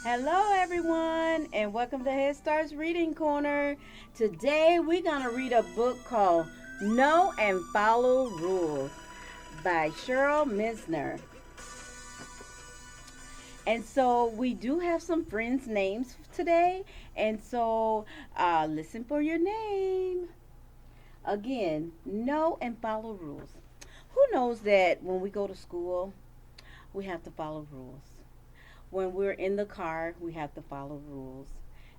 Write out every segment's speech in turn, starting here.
Hello, everyone, and welcome to Head Start's Reading Corner. Today, we're going to read a book called Know and Follow Rules by Cheryl Misner. And so, we do have some friends' names today, and so listen for your name. Again, know and follow rules. Who knows that when we go to school, we have to follow rules? When we're in the car, we have to follow rules.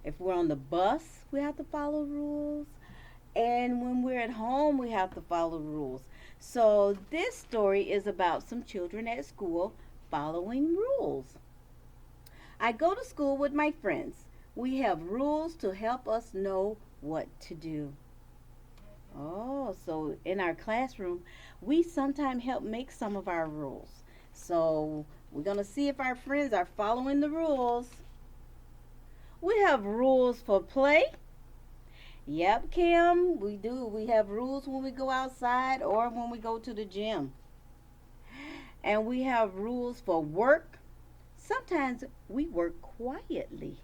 If we're on the bus, we have to follow rules. And when we're at home, we have to follow rules. So, this story is about some children at school following rules. I go to school with my friends. We have rules to help us know what to do. Oh, so in our classroom, we sometimes help make some of our rules. So, we're going to see if our friends are following the rules. We have rules for play. Yep, Kim, we do. We have rules when we go outside or when we go to the gym. And we have rules for work. Sometimes we work quietly.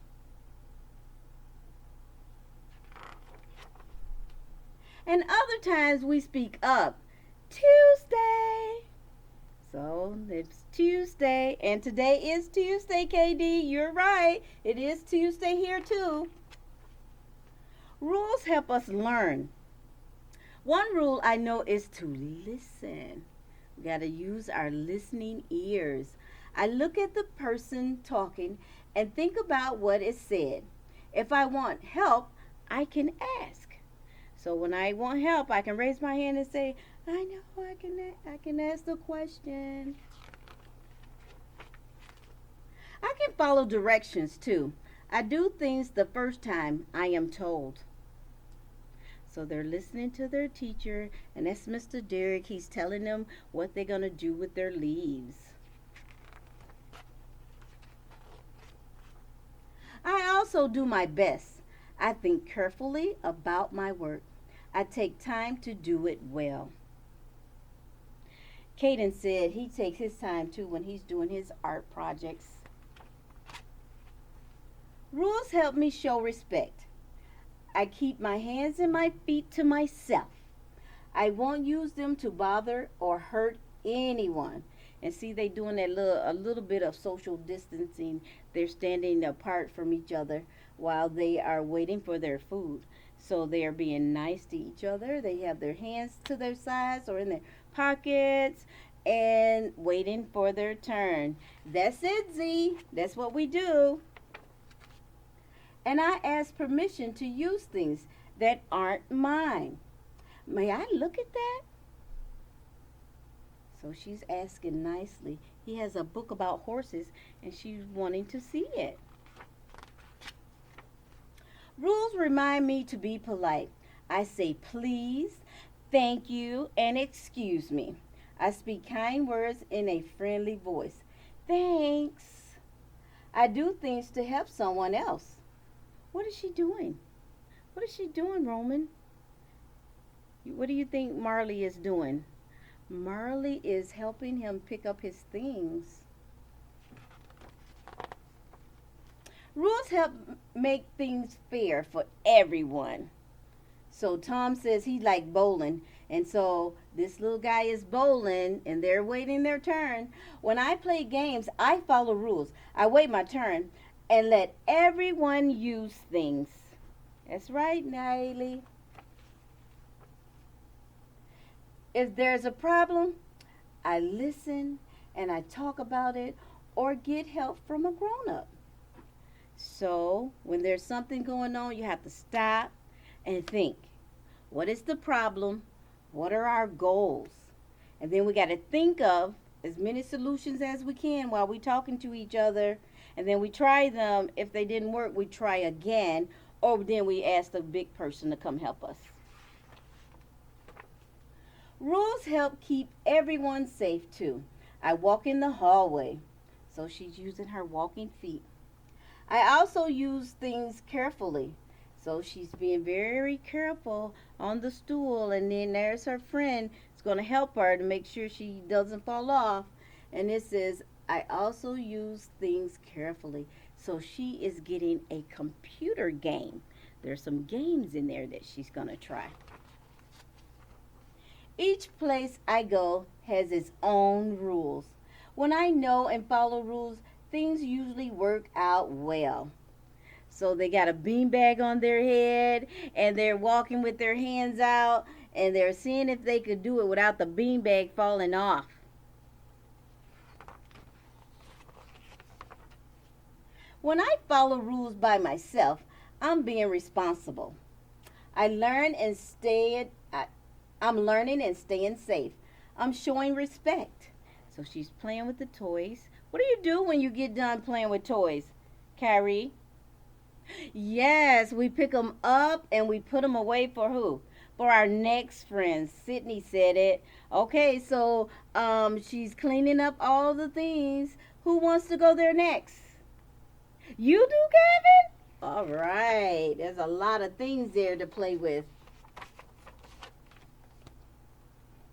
And other times we speak up. Tuesday. So it's Tuesday, and today is Tuesday, KD. You're right. It is Tuesday here, too. Rules help us learn. One rule I know is to listen. We got to use our listening ears. I look at the person talking and think about what is said. If I want help, I can ask. So when I want help, I can raise my hand and say, I know I can ask the question. I can follow directions too. I do things the first time I am told. So they're listening to their teacher, and that's Mr. Derek. He's telling them what they're going to do with their leaves. I also do my best. I think carefully about my work. I take time to do it well. Caden said he takes his time too when he's doing his art projects. Rules help me show respect. I keep my hands and my feet to myself. I won't use them to bother or hurt anyone. And see, they doing that a little bit of social distancing. They're standing apart from each other while they are waiting for their food. So they are being nice to each other. They have their hands to their sides or in their pockets and waiting for their turn. That's it, Z. That's what we do. And I ask permission to use things that aren't mine. May I look at that? So she's asking nicely. He has a book about horses and she's wanting to see it. Rules remind me to be polite. I say please, thank you, and excuse me. I speak kind words in a friendly voice. Thanks. I do things to help someone else. What is she doing? What is she doing, Roman? What do you think Marley is doing? Marley is helping him pick up his things. Rules help make things fair for everyone. So Tom says he like bowling, and so this little guy is bowling, and they're waiting their turn. When I play games, I follow rules. I wait my turn and let everyone use things. That's right, Niley. If there's a problem, I listen and I talk about it or get help from a grown up. So, when there's something going on, you have to stop and think, what is the problem? What are our goals? And then we got to think of as many solutions as we can while we're talking to each other. And then we try them. If they didn't work, we try again. Or then we ask the big person to come help us. Rules help keep everyone safe too. I walk in the hallway. So she's using her walking feet. I also use things carefully. So she's being very careful on the stool, and then there's her friend. It's going to help her to make sure she doesn't fall off. And it says, I also use things carefully. So she is getting a computer game. There's some games in there that she's going to try. Each place I go has its own rules. When I know and follow rules, things usually work out well. So they got a beanbag on their head and they're walking with their hands out and they're seeing if they could do it without the beanbag falling off. When I follow rules by myself, I'm being responsible. I learn and stay I'm learning and staying safe. I'm showing respect. So she's playing with the toys. What do you do when you get done playing with toys, Carrie? Yes, we pick them up and we put them away for who? For our next friend. Sydney said it. Okay, so she's cleaning up all the things. Who wants to go there next? You do, Gavin? All right. There's a lot of things there to play with.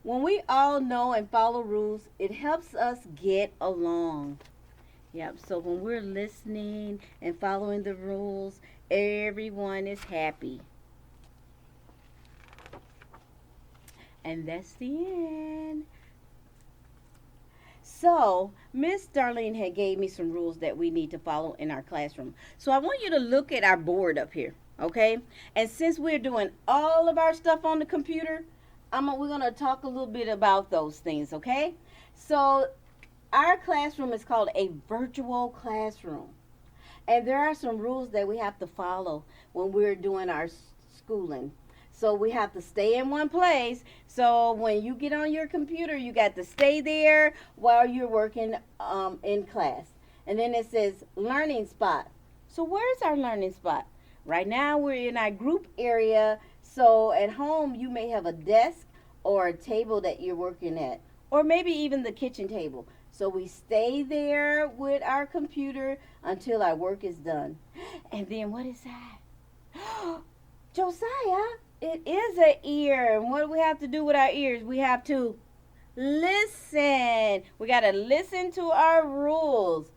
When we all know and follow rules, it helps us get along. Yep, so when we're listening and following the rules, everyone is happy. And that's the end. So, Miss Darlene had gave me some rules that we need to follow in our classroom. So I want you to look at our board up here, okay? And since we're doing all of our stuff on the computer, we're going to talk a little bit about those things, okay? So our classroom is called a virtual classroom. And there are some rules that we have to follow when we're doing our schooling. So we have to stay in one place. So when you get on your computer, you got to stay there while you're working in class. And then it says learning spot. So where's our learning spot? Right now we're in our group area. So at home you may have a desk or a table that you're working at, or maybe even the kitchen table. So we stay there with our computer until our work is done. And then what is that? Josiah, it is an ear. And what do we have to do with our ears? We have to listen. We got to listen to our rules.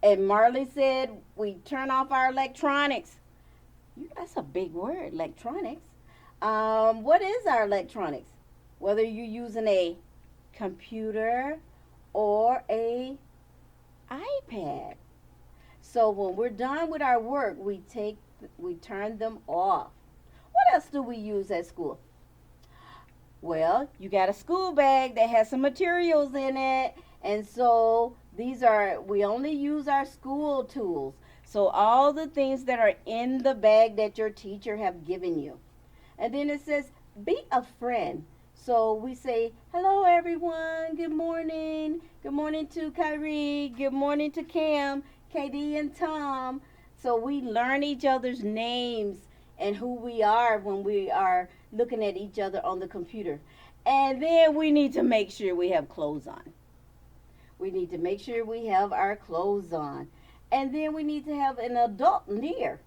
And Marley said we turn off our electronics. That's a big word, electronics. What is our electronics? Whether you're using a computer or a iPad. So when we're done with our work, we turn them off. What else do we use at school? Well, you got a school bag that has some materials in it, and so we only use our school tools. So all the things that are in the bag that your teacher have given you. And then it says, be a friend. So we say, hello everyone, good morning. Good morning to Kyrie, good morning to Cam, KD and Tom. So we learn each other's names and who we are when we are looking at each other on the computer. And then we need to make sure we have clothes on. We need to make sure we have our clothes on. And then we need to have an adult near.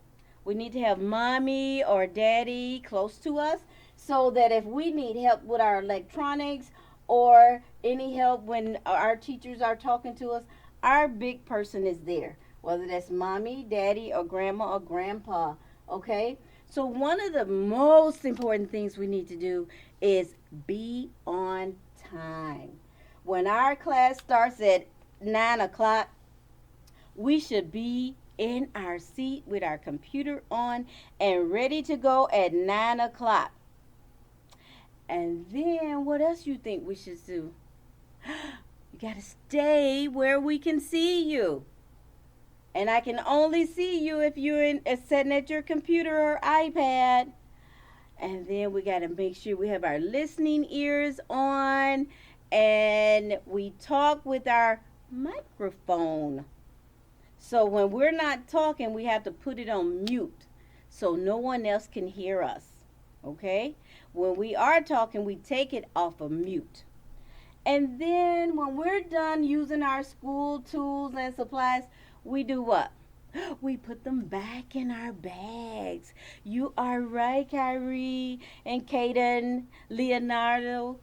We need to have mommy or daddy close to us so that if we need help with our electronics or any help when our teachers are talking to us, our big person is there, whether that's mommy, daddy, or grandma or grandpa, okay? So one of the most important things we need to do is be on time. When our class starts at 9 o'clock, we should be in our seat with our computer on and ready to go at 9 o'clock. And then what else you think we should do? You got to stay where we can see you. And I can only see you if you're sitting at your computer or iPad. And then we got to make sure we have our listening ears on and we talk with our microphone. So when we're not talking, we have to put it on mute so no one else can hear us. Okay? When we are talking, we take it off of mute. And then when we're done using our school tools and supplies, we do what? We put them back in our bags. You are right, Kyrie and Kaden, Leonardo.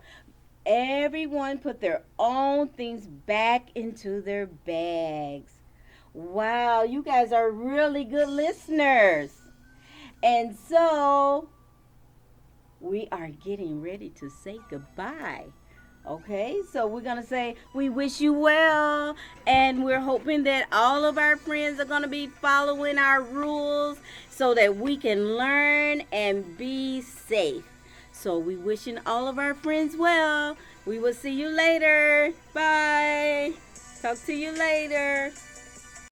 Everyone put their own things back into their bags. Wow, you guys are really good listeners. And so we are getting ready to say goodbye. Okay, so we're going to say we wish you well, and we're hoping that all of our friends are going to be following our rules so that we can learn and be safe. So we wishing all of our friends well. We will see you later. Bye. Talk to you later.